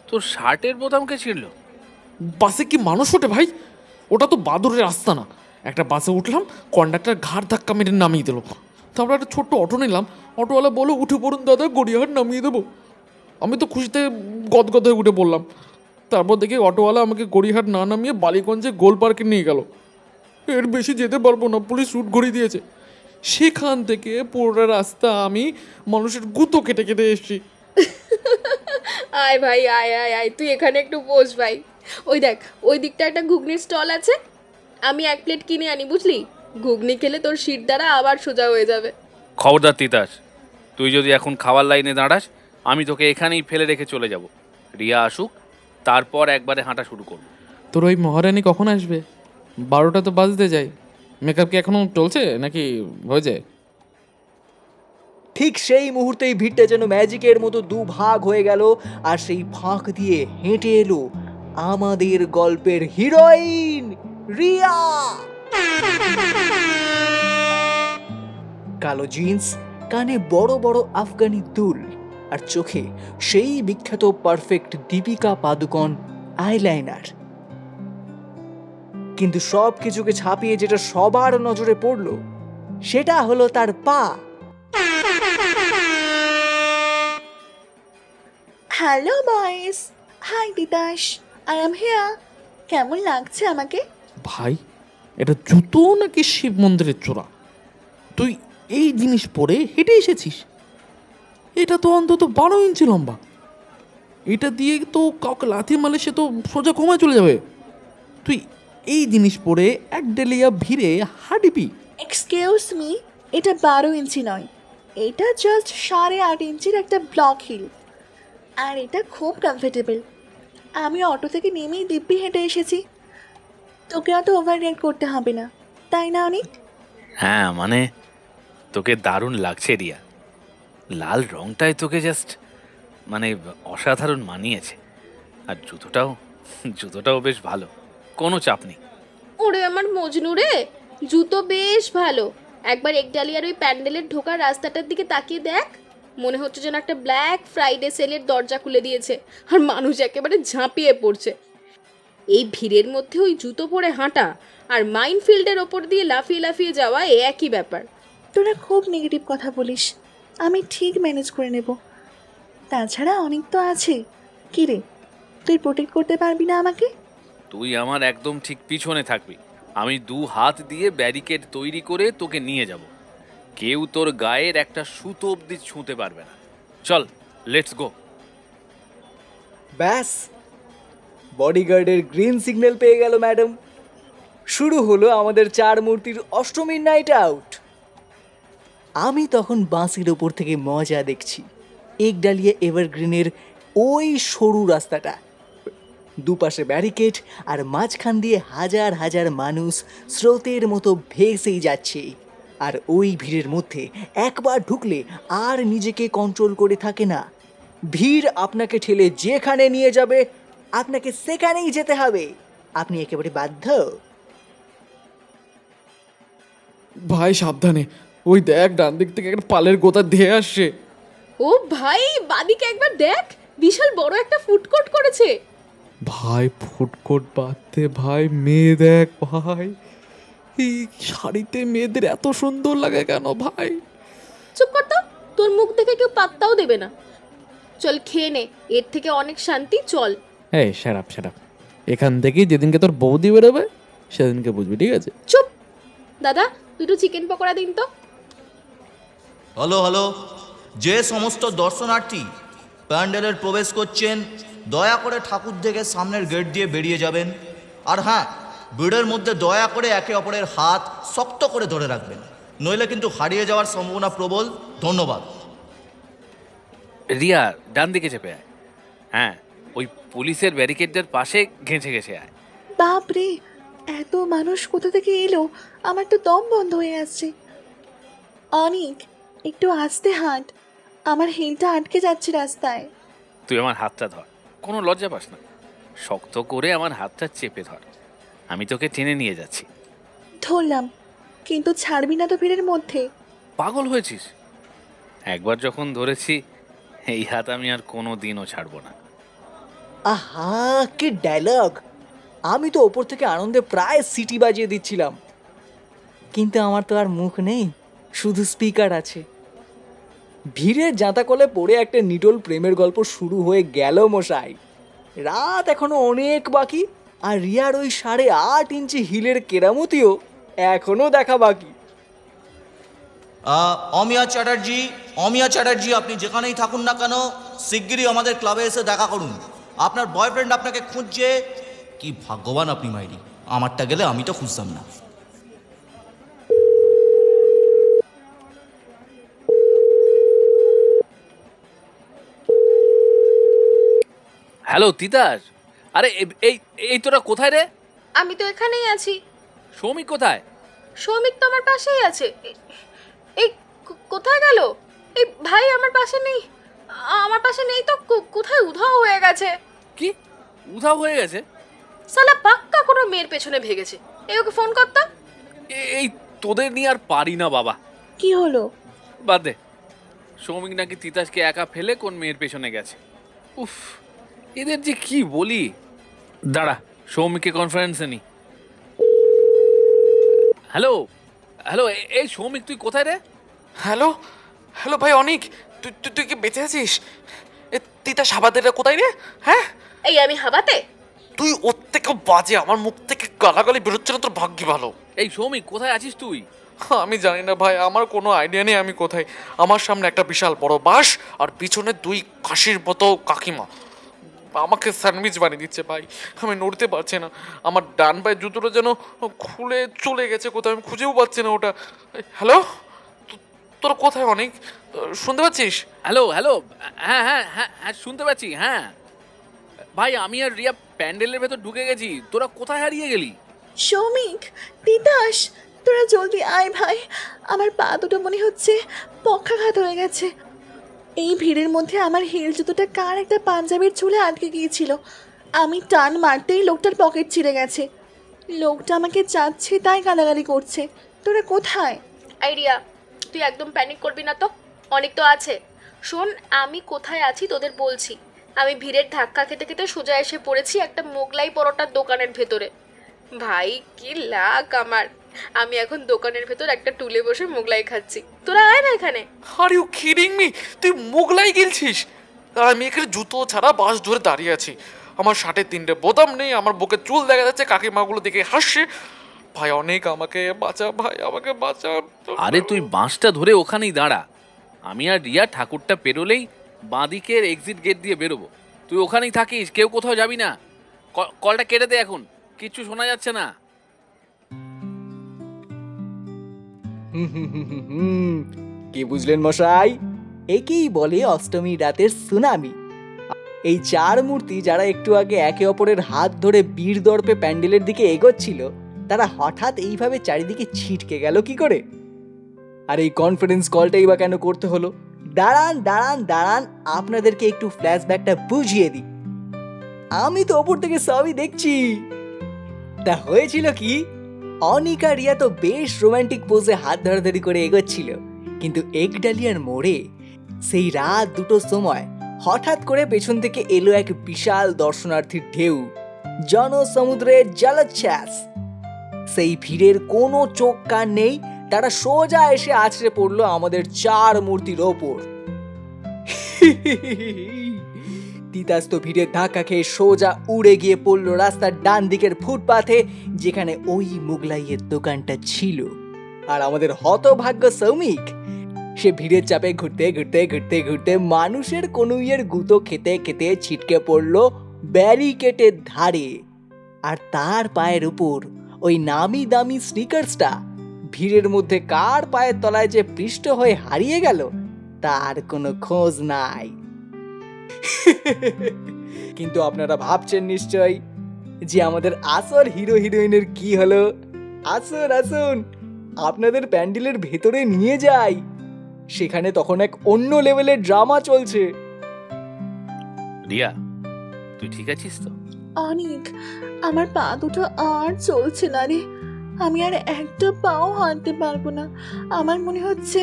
তোর শার্টের বোতামকে ছিঁড়ল? বাসে কি মানুষ ওঠে ভাই? ওটা তো বাদুরের রাস্তা না। একটা বাসে উঠলাম, কন্ডাক্টর ঘাড় ধাক্কা মেরে নামিয়ে দিল। তারপর একটা ছোট্ট অটো নিলাম, অটোওয়ালা বলো উঠে পড়ুন দাদা, গড়িয়াহাট নামিয়ে দেবো। আমি তো খুশিতে গদগদ হয়ে উঠে পড়লাম। তারপর দেখি অটোওয়ালা আমাকে গড়িয়াহাট না নামিয়ে বালিগঞ্জে গোল পার্কে নিয়ে গেল। এর বেশি যেতে পারবো না, পুলিশ রুট ঘুরিয়ে দিয়েছে। সেখান থেকে পুরো রাস্তা আমি মানুষের গুঁতো কেটে কেটে এসেছি। আয় ভাই, আয় আয় আয়, তুই এখানে একটু বস ভাই। ওই দেখ, ওই দিকটা একটা ঘুগনির স্টল আছে, আমি 1 প্লেট কিনে আনি, বুঝলি? ঘুগনি খেলে তোর শির দ্বারা আবার সোজা হয়ে যাবে। খবরদার তিতাস, তুই যদি এখন খাওয়ার লাইনে দাঁড়াস আমি তোকে এখানেই ফেলে রেখে চলে যাব। রিয়া আসুক, তারপর একবারে হাঁটা শুরু করব। তোর ওই মহারানী কখন আসবে? 12টা তো বাজতে যায়। মেকআপ কি এখনো চলছে নাকি হয়ে যায়? ঠিক সেই মুহূর্তেই ভিড়টা যেন ম্যাজিকের মতো দুভাগ হয়ে গেল, আর সেই ফাঁক দিয়ে হেঁটে এলো আমাদের গল্পের হিরোইন রিয়া। কালো জিন্স, কানে বড় বড় আফগানি দুল, আর চোখে সেই বিখ্যাত পারফেক্ট দীপিকা পাদুকন আইলাইনার। কিন্তু সব কিছুকে ছাপিয়ে যেটা সবার নজরে পড়লো সেটা হলো তার পা। Hello boys, hi Titas, I am here. কেমন লাগছে আমাকে? ভাই, এটা জুতো নাকি শিব মন্দিরের চূড়া? তুই এই জিনিস পরে হেঁটে এসেছিস? এটা তো অন্তত 12 ইঞ্চি লম্বা। এটা দিয়ে তো কাউকে লাথি মারলে সে তো সোজা কমায় চলে যাবে। তুই এই জিনিস পরে এক ডেলিয়া ভিড়ে হাঁটিবি? এক্সকিউজ মি, এটা 12 ইঞ্চি নয়, এটা জাস্ট 8.5 ইঞ্চির একটা ব্লক হিল, আর এটা খুব কমফোর্টেবল। আমি অটো থেকে নেমেই দিব্যি হেঁটে এসেছি। তোকে অত ওভার রেট করতে হবে না, তাই না অনেক? হ্যাঁ মানে তোকে দারুণ লাগছে রিয়া। লাল রংটাই তোকে জাস্ট মানে অসাধারণ মানিয়েছে। আর জুতোটাও বেশ ভালো, কোনো চাপ নেই। ওরে আমার মজনু রে, জুতো বেশ ভালো। একবার একডালিয়ার ওই প্যান্ডেলের ঢোকার রাস্তাটার দিকে তাকিয়ে দেখ, মনে হচ্ছে যেন একটা ব্ল্যাক ফ্রাইডে সেলের দরজা খুলে দিয়েছে, আর মানুষ একেবারে ঝাঁপিয়ে পড়ছে। এই ভিড়ের মধ্যে ওই জুতো পরে হাঁটা আর মাইনফিল্ডের ওপর দিয়ে লাফিয়ে লাফিয়ে যাওয়া এ একই ব্যাপার। তোরা খুব নেগেটিভ কথা বলিস, আমি ঠিক ম্যানেজ করে নেব। তাছাড়া অনেক তো আছে। কি রে, তুই প্রোটেক্ট করতে পারবি না আমাকে? তুই আমার একদম ঠিক পিছনে থাকবি। আমি 2 হাত দিয়ে ব্যারিকেড তৈরি করে তোকে নিয়ে যাব। কেউ তোর গায়ের একটা সুতো অবধি ছুঁতে পারবে না। চল, লেটস গো। ব্যাস, বডিগার্ডের গ্রিন সিগন্যাল পেয়ে গেল ম্যাডাম। শুরু হলো আমাদের 4 মূর্তির অষ্টমীর নাইট আউট। আমি তখন বাঁশির ওপর থেকে মজা দেখছি একডালিয়া এভারগ্রিনের ওই সরু রাস্তাটা, দুপাশে ব্যারিকেড, আর মাঝখান দিয়ে হাজার হাজার মানুষ স্রোতের মতো ভেসেই যাচ্ছে। আর ওই ভিড়ের মধ্যে একবার ঢুকলে আর নিজেকে কন্ট্রোল করে থাকে না। ভিড় আপনাকে ঠেলে যেখানে নিয়ে যাবে আপনাকে সেখানেই যেতে হবে, আপনি একেবারে বাধ্য। ভাই সাবধানে, ওই দেখ ডান দিক থেকে একটা পালের গোতা ধেয়ে আসছে। ও ভাই, বাদিকে একবার দেখ, বিশাল বড় একটা ফুডকোর্ট করেছে। ভাই ফুডকোর্ট বাদতে ভাই মেয়ে দেখ ভাই, এই শাড়িতে মেয়েদের এত সুন্দর লাগে কেন ভাই? চুপ কর তো, তোর মুখ দেখে কেউ পাত্তাও দেবে না। চল খেয়ে নে, এর থেকে অনেক শান্তি। চল। এই শ্যারাপ, এখান থেকে যেদিনকে তোর বৌদি বেরোবে সেদিনকে বুঝবি, ঠিক আছে? চুপ। দাদা, দুটো চিকেন পকোড়া দিন তো। হ্যালো হ্যালো, যে সমস্ত দর্শনার্থী প্যান্ডেলের প্রবেশ করছেন দয়া করে ঠাকুর দেখে সামনের গেট দিয়ে বেরিয়ে যাবেন। আর হ্যাঁ, ভিড়ের মধ্যে দয়া করে একে অপরের হাত শক্ত করে ধরে রাখবেন, নইলে কিন্তু হারিয়ে যাওয়ার সম্ভাবনা প্রবল। ধন্যবাদ। রিয়া, ডান দিকে চেপে আয়। হ্যাঁ, ওই পুলিশের ব্যারিকেডের পাশে ঘেঁচে ঘেঁচে আয়। বাপরে, এত মানুষ কোথা থেকে এলো, আমার তো দম বন্ধ হয়ে আসছে। অনেক, একটু আস্তে হাঁট, আমার হিলটা আটকে যাচ্ছে রাস্তায়। তুই আমার হাতটা ধর, কোনো লজ্জা পাস না। শক্ত করে আমার হাতটা চেপে ধর, আমি তোকে টেনে নিয়ে যাচ্ছি। ধরলাম, কিন্তু ছাড়বি না তো ভিড়ের মধ্যে? পাগল হয়েছিস? একবার যখন ধরেছি এই হাত আমি আর কোনো দিনও ছাড়বো না। আহা, কি ডায়লগ! আমি তো ওপর থেকে আনন্দে প্রায় সিটি বাজিয়ে দিচ্ছিলাম, কিন্তু আমার তো আর মুখ নেই, শুধু স্পিকার আছে। ভিড়ের জাঁতাকলে পড়ে একটা নিটোল প্রেমের গল্প শুরু হয়ে গেল মশাই। রাত এখনো অনেক বাকি, আর রিয়ার ওই 8.5 ইঞ্চি হিলের কেরামতিও এখনো দেখা বাকি। অমিয়া চ্যাটার্জি, আপনি যেখানেই থাকুন না কেন শিগগিরই আমাদের ক্লাবে এসে দেখা করুন। আপনার বয়ফ্রেন্ড আপনাকে খুঁজছে। কি ভাগ্যবান আপনি মাইরি, আমারটা গেলে আমি তো খুঁজতাম না। হ্যালো তিতাস, আরে এই এই তোরা কোথায় রে? আমি তো এখানেই আছি। সৌমিক কোথায়? সৌমিক তো আমার পাশেই আছে। এই কোথায় গেল? এই ভাই আমার পাশে নেই। আমার পাশে নেই তো কোথায় উধাও হয়ে গেছে। কি উধাও হয়ে গেছে? সালা পাক্কা কোনো মেয়ের পেছনে ভেগেছে। এই ওকে ফোন করতো। এই তোদের নিয়ে আর পারি না বাবা। কি হলো? বাদ দে। সৌমিক নাকি তিতাসকে একা ফেলে কোন মেয়ের পেছনে গেছে। উফ, এদের যে কি বলি। দাঁড়া, সৌমিককে কনফারেন্সে নি। হ্যালো হ্যালো, এই সৌমিক তুই কোথায় রে? হ্যালো হ্যালো ভাই অনিক, তুই তুই তুই কি বেঁচে আছিস? তিতাস হাবাদেরা কোথায় রে? হ্যাঁ, এই আমি হাবাতে? তুই ওর থেকে বাজে, আমার মুখ থেকে গালাগালি বেরোচ্ছে না, তোর ভাগ্যি ভালো। এই সৌমিক কোথায় আছিস তুই? আমি জানি না ভাই, আমার কোনো আইডিয়া নেই আমি কোথায়। আমার সামনে একটা বিশাল বড় বাঁশ আর পিছনে 2 কাশির মতো কাকিমা আমাকে স্যান্ডউইচ বানিয়ে দিচ্ছে ভাই। আমি নড়তে পারছি না, আমার ডান পায়ের জুতোটা যেন খুলে চলে গেছে কোথায়, আমি খুঁজেও পাচ্ছি না ওটা। হ্যালো, তোর কোথায় অনেক, শুনতে পাচ্ছিস? হ্যালো হ্যালো, হ্যাঁ হ্যাঁ হ্যাঁ হ্যাঁ শুনতে পাচ্ছি। হ্যাঁ ভাই, আমি আর রিয়া প্যান্ডেলের ভেতর ঢুকে গেছি। তোরা কোথায় হারিয়ে গেলি? সৌমিক, তিতাস, তোরা জলদি আয় ভাই। আমার পা দুটো মনে হচ্ছে পক্ষাঘাত হয়ে গেছে। এই ভিড়ের মধ্যে আমার হিল জুতোটা কার একটা পাঞ্জাবির চুলে আটকে গিয়েছিল। আমি টান মারতেই লোকটার পকেট ছিঁড়ে গেছে। লোকটা আমাকে চাচ্ছে তাই গালাগালি করছে। তোরা কোথায়? আইডিয়া, তুই একদম প্যানিক করবি না তো। অনেক তো আছে। শোন, আমি কোথায় আছি তোদের বলছি। আমি ভিড়ের ধাক্কা খেতে খেতে সোজা এসে পড়েছি একটা মোগলাই পরোটার দোকানের ভেতরে। ভাই কি লাক আমার! আমি এখন দোকানের ভেতর একটা টুলে বসে মোগলাই খাচ্ছি। তোরা আয় না এখানে। Are you kidding me? তুই মোগলাই গিলছিস আর আমি এখানে জুতো ছাড়া বাস ধরে দাঁড়িয়ে আছি। আমার শার্টে 3টে বোতাম নেই, আমার বুকে চুল দেখা যাচ্ছে, কাকিমাগুলো দেখে হাসছে। ভাই অনেক, আমাকে বাঁচা ভাই, আমাকে বাঁচা। আরে তুই বাঁশটা ধরে ওখানেই দাঁড়া। আমি আর রিয়া ঠাকুরটা পেরোলেই বাঁদিকের এক্সিট গেট দিয়ে বেরোবো। তুই ওখানেই থাকিস, কেউ কোথাও যাবি না। কলটা কেটে দে এখন, কিচ্ছু শোনা যাচ্ছে না। কি বুঝলেন মশাই? একেই বলে অষ্টমী রাতের সুনামি। এই 4 মূর্তি যারা একটু আগে একে অপরের হাত ধরে বীর দর্পে প্যান্ডেলের দিকে এগোচ্ছিল, তারা হঠাৎ এইভাবে চারিদিকে ছিটকে গেল কি করে? আর এই কনফারেন্স কলটাই বা কেন করতে হলো? দাঁড়ান দাঁড়ান দাঁড়ান, আপনাদেরকে একটু ফ্ল্যাশব্যাকটা বুঝিয়ে দিই। আমি তো ওপর থেকে সবই দেখছি। তা হয়েছিল কি, অনিকা রিয়া তো বেশ রোমান্টিক পোজে হাত ধরাধরি করে এগোচ্ছিল, কিন্তু একডালিয়ার মোড়ে সেই রাত 2টোর সময় হঠাৎ করে পেছন থেকে এলো এক বিশাল দর্শনার্থীর ঢেউ, জনসমুদ্রের জলোচ্ছ্বাস। সেই ভিড়ের কোনো চোখ কান নেই, তারা সোজা এসে আছড়ে পড়লো আমাদের 4 মূর্তির ওপর। তিতাস তো ভিড়ের ধাক্কা খেয়ে সোজা উড়ে গিয়ে পড়লো রাস্তার ডান দিকের ফুটপাথে, যেখানে ওই মোগলাইয়ের দোকানটা ছিল। আর আমাদের হতভাগ্য সৌমিক, সে ভিড়ের চাপে ঘুরতে ঘুরতে ঘুরতে ঘুরতে মানুষের কনুইয়ের গুঁতো খেতে খেতে ছিটকে পড়লো ব্যারিকেটের ধারে। আর তার পায়ের উপর ওই নামি দামি স্নিকার্সটা ভিড়ের মধ্যে কার পায়ের তলায় যে পৃষ্ঠ হয়ে হারিয়ে গেল তার কোনো খোঁজ নাই। কিন্তু আপনারা ভাবছেন নিশ্চয়ই যে আমাদের আসল হিরো হিরোইনের কি হলো। আসুন আসুন, আপনাদের প্যান্ডেলের ভেতরে নিয়ে যাই। সেখানে তখন এক অন্য লেভেলের ড্রামা চলছে। রিয়া, তুই ঠিক আছিস তো? অনেক, আমার পা দুটো আর চলছে না রে। আমি আর একটা পাও হাঁটতে পারবো না। আমার মনে হচ্ছে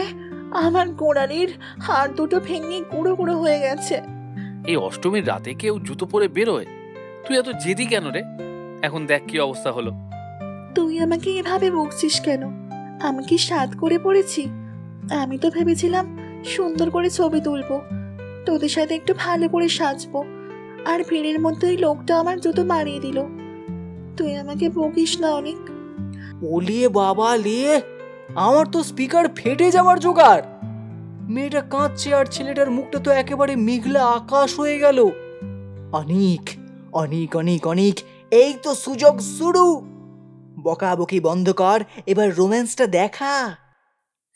আমার গোড়ালির হাড় দুটো ভেঙে গুঁড়ো গুঁড়ো হয়ে গেছে। এই অষ্টমীর রাতে কেউ জুতো পরে বেরোয়? তুই এত জেদি কেন রে? এখন দেখ কি অবস্থা হলো। তুই আমাকে এভাবে বকছিস কেন? আমি কি সাধ করে পড়েছি? আমি তো ভেবেছিলাম সুন্দর করে ছবি তুলবো, তোদের সাথে একটু ভালো করে সাজবো, আর ভিড়ের মধ্যে ওই লোকটা আমার জুতো মারিয়ে দিল। তুই আমাকে বকিস না অনেক। ওলিয়ে বাবা লিয়ে, আমার তো স্পিকার ফেটে যাওয়ার জোগাড়। মেয়েটা কাঁদছে আর ছেলেটার মুখটা তো একেবারে মেঘলা আকাশ হয়ে গেল। অনেক অনেক অনেক অনেক, এই তো সুযোগ শুরু। বকাবকি বন্ধ কর, এবার রোম্যান্সটা দেখা।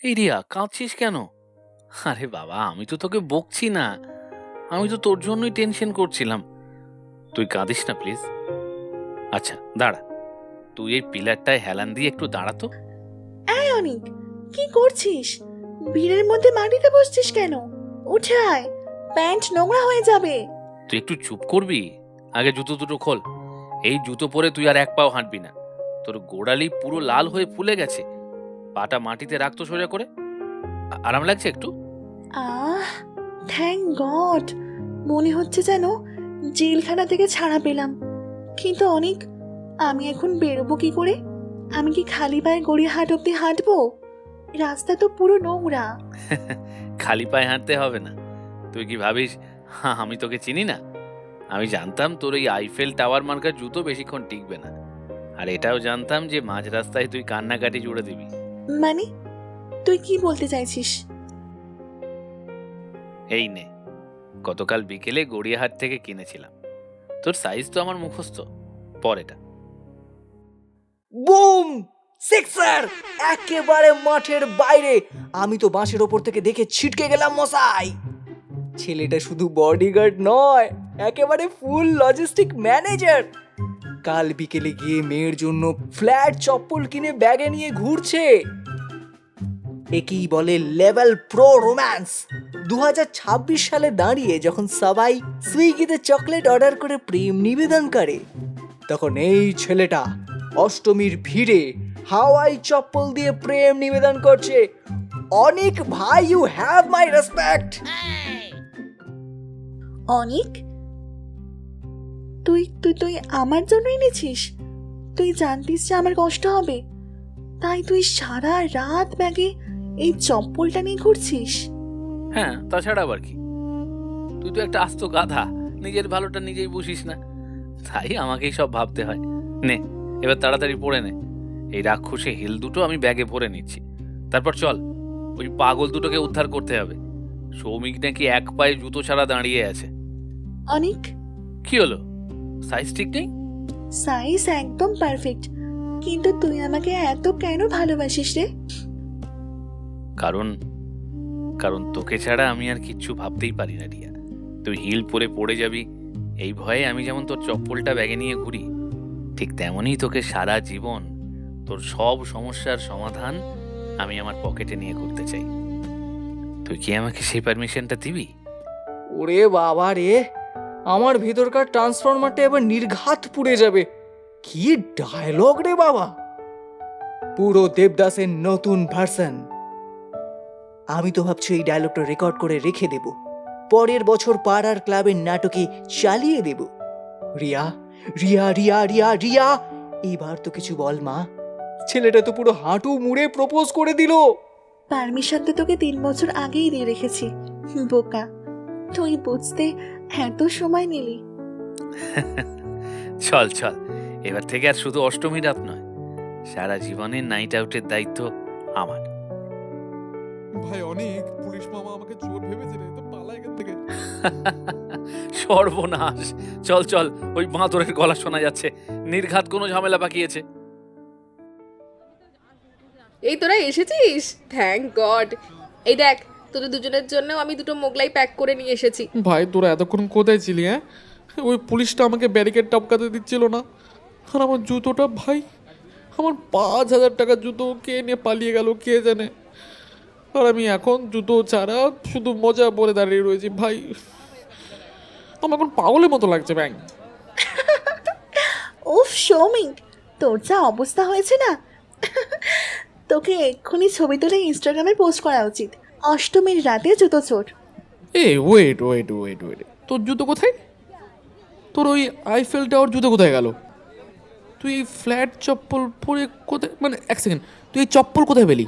এই রিয়া, কাঁদছিস কেন? আরে বাবা, আমি তো তোকে বকছি না, আমি তো তোর জন্যই টেনশন করছিলাম। তুই কাঁদিস না প্লিজ। আচ্ছা দাঁড়া, তুই এই পিলারটায় হেলান দিয়ে একটু দাঁড়াতো। এই অনিক, কি করছিস? ভিড়ের মধ্যে মাটিতে বসছিস কেন? উঠে আয়, প্যান্ট নোংরা হয়ে যাবে। তুই একটু চুপ করবি? আগে জুতো দুটো খোল। এই জুতো পরে তুই আর এক পাও হাঁটবি না। তোর গোড়ালি পুরো লাল হয়ে ফুলে গেছে। পাটা মাটিতে রাখতো সোজা করে। আরাম লাগছে একটু? থ্যাংক গড, মনে হচ্ছে যেন জেলখানা থেকে ছাড়া পেলাম। কিন্তু অনেক, আমি এখন বেরোবো কি করে? আমি কি খালি পায়ে গড়িয়াহাট অব্দি হাঁটবো? রাস্তা তো পুরো নোংরা। খালি পায়ে হাঁটতে হবে না। তুই কি ভাবিস আমি তোকে চিনি না? আমি জানতাম তোর এই আইফেল টাওয়ার মার্কার জুতো বেশিক্ষণ টিকবে না। আর এটাও জানতাম যে মাঝ রাস্তায় তুই কান্নাকাটি জুড়ে দিবি। মানে তুই কি বলতে চাইছিস? এই নে, গতকাল বিকেলে গড়িয়াহাট থেকে কিনেছিলাম। তোর সাইজ তো আমার মুখস্থ। পর এটা। বুম, সিক্সার, একেবারে মাঠের বাইরে। আমি তো বাঁশের ওপর থেকে দেখে ছিটকে গেলাম মশাই। ছেলেটা শুধু বডিগার্ড নয়, একেবারে ফুল লজিস্টিক ম্যানেজার। কাল বিকেলে গিয়ে মেয়ের জন্য ফ্ল্যাট চপ্পল কিনে ব্যাগে নিয়ে ঘুরছে। একেই বলে লেভেল প্রো রোম্যান্স। 2026 সালে দাঁড়িয়ে যখন সবাই সুইগিতে চকলেট অর্ডার করে প্রেম নিবেদন করে, তখন এই ছেলেটা অষ্টমীর ভিড়ে হাওয়াই চপ্পল দিয়ে প্রেম নিবেদন করছে। অনেক ভাই, ইউ হ্যাভ মাই রেসপেক্ট। অনিক, তুই তুই তুই আমার জন্য এনেছিস? তুই জানতিস যে আমার কষ্ট হবে, তাই তুই সারা রাত ব্যাগে এই চপ্পলটা নিয়ে ঘুরছিস? হ্যাঁ, তাছাড়া আবার কি? তুই তো একটা আস্ত গাধা, নিজের ভালোটা নিজেই বুঝিস না, তাই আমাকেই সব ভাবতে হয়। নে, এবার তাড়াতাড়ি পড়ে নে। এই রাক্ষসে হিল দুটো আমি ব্যাগে ভরে নিচ্ছি। তারপর চল, ওই পাগল দুটোকে উদ্ধার করতে হবে। সৌমিক নাকি এক পায়ে জুতো ছাড়া দাঁড়িয়ে আছে। অনিক, কি হলো? সাইজ ঠিক নেই? সাইজ একদম পারফেক্ট, কিন্তু তুই আমাকে এত কেন ভালোবাসিস রে? কারণ কারণ তোকে ছাড়া আমি আর কিচ্ছু ভাবতেই পারি না রিয়া। তুই হিল পরে পড়ে যাবি এই ভয়ে আমি যেমন তোর চপ্পলটা ব্যাগে নিয়ে ঘুরি, ঠিক তেমনই তোকে সারা জীবন তোর সব সমস্যার সমাধান আমি আমার পকেটে নিয়ে ঘুরতে চাই। তুই কি আমাকে সেই পারমিশনটা দিবি? ওরে বাবা রে, আমার ভেতরকার ট্রান্সফরমারটা এবার নির্ঘাত পুড়ে যাবে। কি ডায়লগ রে বাবা, পুরো দেবদাসের নতুন ভার্সন। আমি তো ভাবছি এই ডায়লগটা রেকর্ড করে রেখে দেব, পরের বছর পাড়ার ক্লাবের নাটকে চালিয়ে দেব। রিয়া, রিয়া, রিয়া, রিয়া, রিয়া, এবার তো কিছু বল মা। ছেলেটা তো পুরো হাঁটু মুড়ে প্রপোজ করে দিল। পারমিশন তো তোকে 3 বছর আগেই দিয়ে রেখেছি, বোকা। তুই বুঝতে এত সময় নিলি? চল চল, এবার থেকে আর শুধু অষ্টমী রাত নয়, সারা জীবনের নাইট আউটের দায়িত্ব আমার। ভাই অনেক, পুলিশ মামা আমাকে চোর ভেবেছে রে, তো পালা এখান থেকে। সর্বনাশ! চল চল, ওই বাঁদরের গলা শোনা যাচ্ছে। নির্ঘাত কোনো ঝামেলা পাকিয়েছে। এই তোরা এসেছিস, থ্যাংক গড। এই দেখ, তোদের দুজনের জন্য আমি দুটো মোগলাই প্যাক করে নিয়ে এসেছি। ভাই তোরা এতক্ষণ কোথায় ছিলি? হ্যাঁ, ওই পুলিশটা আমাকে ব্যারিকেড টপকাতে দিচ্ছিল না, আর আমার জুতোটা, ভাই আমার 5,000 টাকার জুতো কে নিয়ে পালিয়ে গেল কে জানে। আর আমি এখন জুতো ছাড়া শুধু মজা পরে দাঁড়িয়ে রয়েছি। ভাই আমার এখন পাগলের মতো লাগছে ব্যাং। উফ সৌমিক, তোর যা অবস্থা হয়েছে না, তোকে এক্ষুনি ছবি তুলে ইনস্টাগ্রামে পোস্ট করা উচিত। অষ্টমীর রাতে জুতো চোর। ওয়েট ওয়েট ওয়েট ওয়েট, তোর জুতো কোথায়? তোর ওই আইফেল টাওয়ার জুতো কোথায় গেল? তুই এই ফ্ল্যাট চপ্পল পরে কোথায়, মানে এক সেকেন্ড, তুই এই চপ্পল কোথায় পেলি?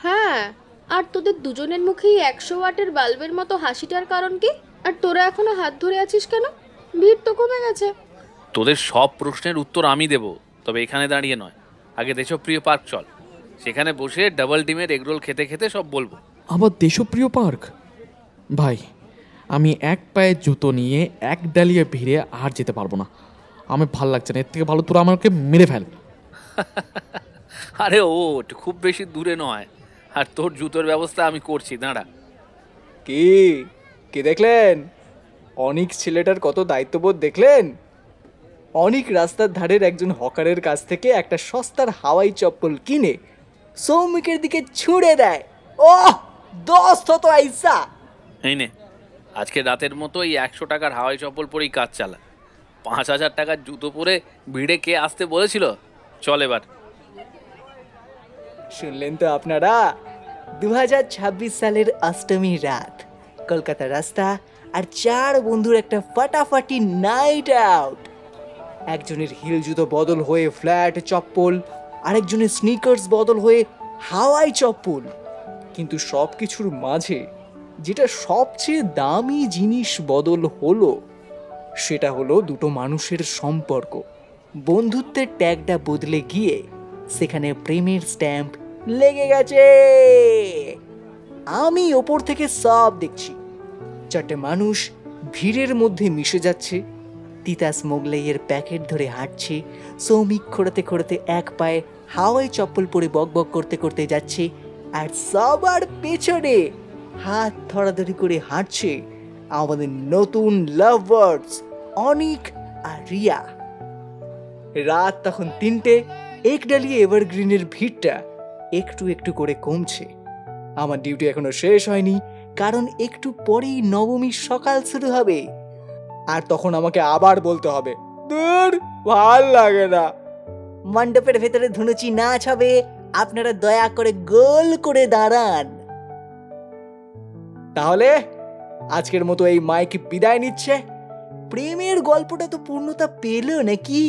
হ্যাঁ, আর তোদের দুজনের মুখেই 100 ওয়াটের বাল্বের মতো হাসিটার কারণ কি? আর তোরা এখনো হাত ধরে আছিস কেন? ভিড় তো কমে গেছে। তোদের সব প্রশ্নের উত্তর আমি দেব, তবে এখানে দাঁড়িয়ে নয়। আগে দেশপ্রিয় পার্ক চল, সেখানে বসে ডাবল ডিমের এগরোল খেতে খেতে সব বলবো। আবার দেশপ্রিয় পার্ক? ভাই আমি এক পায়ে জুতো নিয়ে এক ডালিয়ে ভিড়ে আর যেতে পারবো না, আমি ভাল লাগছে না। এর থেকে ভালো তোরা আমাকে মেরে ফেল। আরে ওঠ, খুব বেশি দূরে নয়, আর তোর জুতোর ব্যবস্থা আমি করছি, দাঁড়া। কি কি দেখলেন? অনিক ছেলেটার কত দায়িত্ববোধ দেখলেন? অনেক রাস্তার ধারের একজন হকারের কাছ থেকে একটা সস্তার হাওয়াই চপ্পল কিনে সৌমিকের দিকে ছুঁড়ে দেয়। ওহ, দোস্ত তো আইসা। এই নে, আজকে রাতের মতো এই 100 টাকার হাওয়াই চপ্পল পরেই কাজ চালা। 5000 টাকার জুতো পরে ভিড়ে কে আসতে বলেছিল? চল এবার। শুনলেন তো আপনারা, 2026 সালের অষ্টমী রাত, কলকাতা রাস্তা আর 4 বন্ধুর একটা ফাটাফাটি নাইট আউট। একজনের হিল জুতো বদল হয়ে ফ্ল্যাট চপ্পল, আরেকজনের স্নিকার্স বদল হয়ে হাওয়াই চপ্পল। কিন্তু সব কিছুর মাঝে যেটা সবচেয়ে দামি জিনিস বদল হলো, সেটা হলো দুটো মানুষের সম্পর্ক। বন্ধুত্বের ট্যাগটা বদলে গিয়ে সেখানে প্রেমের স্ট্যাম্প লেগে গেছে। আমি ওপর থেকে সব দেখছি। 4টে মানুষ ভিড়ের মধ্যে মিশে যাচ্ছে, তিতাস মোগলাইয়ের প্যাকেট ধরে হাঁটছে, সৌমিক খোঁড়াতে খোঁড়াতে এক পায়ে হাওয়াই চপ্পল পরে বকবক করতে করতে যাচ্ছে, আর সবার পেছনে হাত ধরাধরি করে হাঁটছে আমাদের নতুন লাভ বার্ডস অনিক আর রিয়া। রাত তখন 3টে। একডালিয়া এভারগ্রিনের ভিড়টা একটু একটু করে কমছে। আমার ডিউটি এখনো শেষ হয়নি, কারণ একটু পরেই নবমীর সকাল শুরু হবে। আর তখন আমাকে আবার বলতে হবে, দূর, ভাল লাগে না। মণ্ডপের ভেতরে ধুনুচি নাচ হবে, আপনারা দয়া করে গোল করে দাঁড়ান। তাহলে আজকের মতো এই মাইক বিদায় নিচ্ছে। প্রেমের গল্পটা তো পূর্ণতা পেল নাকি?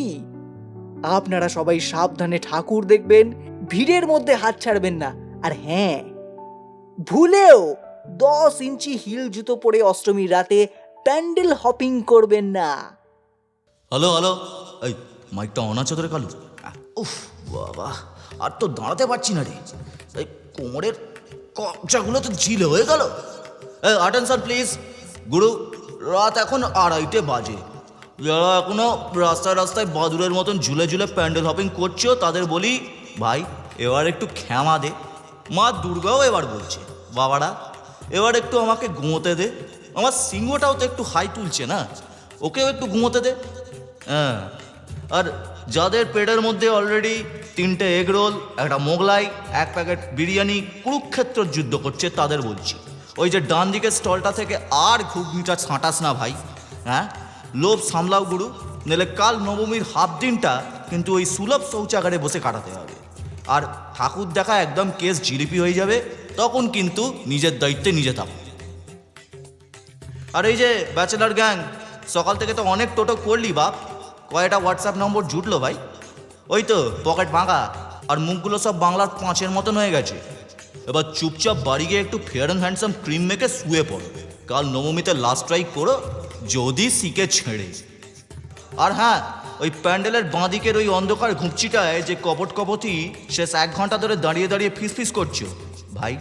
আপনারা সবাই সাবধানে ঠাকুর দেখবেন, ভিড়ের মধ্যে হাত ছাড়বেন না। আর হ্যাঁ, ভুলেও 10 ইঞ্চি হিল জুতো পরে অষ্টমীর রাতে প্যান্ডেল হপিং করবেন না। হ্যালো হ্যালো, এই মাইকটা অন আছে তোরে কালু? উফ বাবা, আর তো দাঁড়াতে পারছি না রে, এই কোমরের কবজাগুলো তো ঝিলে হয়ে গেল। অ্যাটেনশন প্লিজ গুরু, রাত এখন 2:30 বাজে। যারা এখনো রাস্তায় রাস্তায় বাদুরের মতন ঝুলে ঝুলে প্যান্ডেল হপিং করছো তাদের বলি, ভাই এবার একটু ক্ষমা দে। মা দুর্গাও এবার বলছে, বাবারা এবার একটু আমাকে ঘুমোতে দে। আমার সিংহটাও তো একটু হাই তুলছে না, ওকেও একটু ঘুমোতে দে। হ্যাঁ, আর যাদের পেটের মধ্যে অলরেডি 3টে এগ রোল, একটা মোগলাই, 1 প্যাকেট বিরিয়ানি কুরুক্ষেত্র যুদ্ধ করছে তাদের বলছি, ওই যে ডান দিকের স্টলটা থেকে আর ঘুগনিটা ছাঁটাস না ভাই। হ্যাঁ, লোভ সামলাও গুরু, নাহলে কাল নবমীর হাফ দিনটা কিন্তু ওই সুলভ শৌচাগারে বসে কাটাতে হবে। আর ঠাকুর দেখা একদম কেস জিলিপি হয়ে যাবে, তখন কিন্তু নিজের দায়িত্বে নিজে থাকো। আর এই যে ব্যাচেলার গ্যাং, সকাল থেকে তো অনেক টোটো করলি বাপ, কয়টা হোয়াটসঅ্যাপ নম্বর জুটলো ভাই? ওই তো পকেট ভাঙা, আর মুখগুলো সব বাংলার 5-এর মতন হয়ে গেছে। এবার চুপচাপ বাড়ি গিয়ে একটু ফেয়ার অ্যান্ড হ্যান্ডসাম ক্রিম মেখে শুয়ে পড়ো। কাল নবমীতে লাস্ট ট্রাই করো, যদি শিখে ছেড়ে। আর হ্যাঁ, ওই প্যান্ডেলের বাঁদিকের ওই অন্ধকার ঘুপচিটায় যে কপট কপতি শেষ 1 ঘন্টা ধরে দাঁড়িয়ে দাঁড়িয়ে ফিস ফিস করছো, ভাই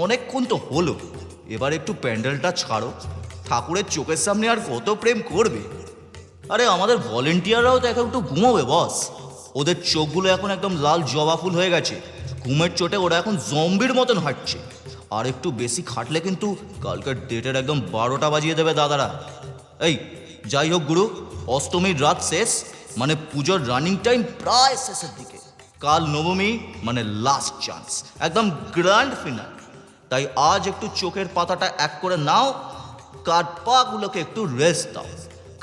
অনেকক্ষণ তো হলো, এবার একটু প্যান্ডেলটা ছাড়ো। ঠাকুরের চোখের সামনে আর কত প্রেম করবে? আরে আমাদের ভলেন্টিয়াররাও তো এখন একটু ঘুমোবে বস, ওদের চোখগুলো এখন একদম লাল জবা ফুল হয়ে গেছে। ঘুমের চোটে ওরা এখন জম্বির মতন হাঁটছে। আর একটু বেশি খাটলে কিন্তু কালকের ডেটের একদম 12টা বাজিয়ে দেবে দাদারা। এই যাই হোক গুরু, অষ্টমীর রাত শেষ, মানে পুজোর রানিং টাইম প্রায় শেষের দিকে। কাল নবমী মানে লাস্ট চান্স, একদম গ্র্যান্ড ফিনাল। তাই আজ একটু চোখের পাতাটা এক করে নাও, কাঠ পাগুলোকে একটু রেস্ট দাও।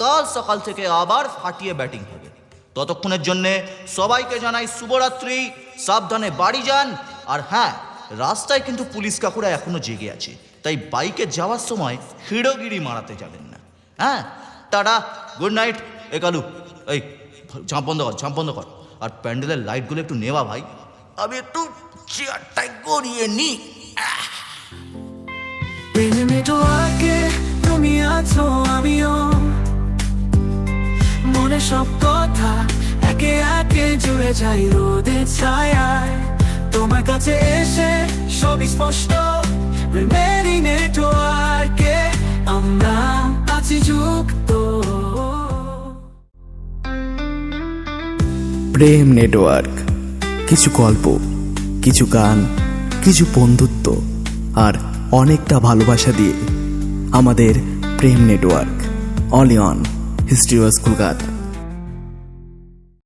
কাল সকাল থেকে আবার ফাটিয়ে ব্যাটিং হবে। ততক্ষণের জন্যে সবাইকে জানাই শুভরাত্রি, সাবধানে বাড়ি যান। আর হ্যাঁ, রাস্তায় কিন্তু পুলিশ কাকুরা এখনো জেগে আছে, তাই বাইকে যাওয়ার সময় হিড়োগিরি মারাতে যাবেন না। হ্যাঁ, টাটা, গুড নাইট। এ কালু, এই ঝাঁপ বন্ধ কর, ঝাঁপ বন্ধ কর। আর প্যান্ডেলের লাইটগুলো একটু নেওয়া ভাই, আমি একটু চেয়ারটাই গড়িয়ে নি। তুমি আছো আমিও, মনে সব কথা একে একে জুড়ে যাই রোদের ছায়ায়। তোমার কাছে এসে সবই স্পষ্ট, প্রেমেরই নেটওয়ার্কে আমরা আছি যুক্ত। প্রেম নেটওয়ার্ক, কিছু গল্প, কিছু গান, কিছু বন্ধুত্ব আর অনেকটা ভালোবাসা দিয়ে আমাদের প্রেম network, only on history was Kolkata.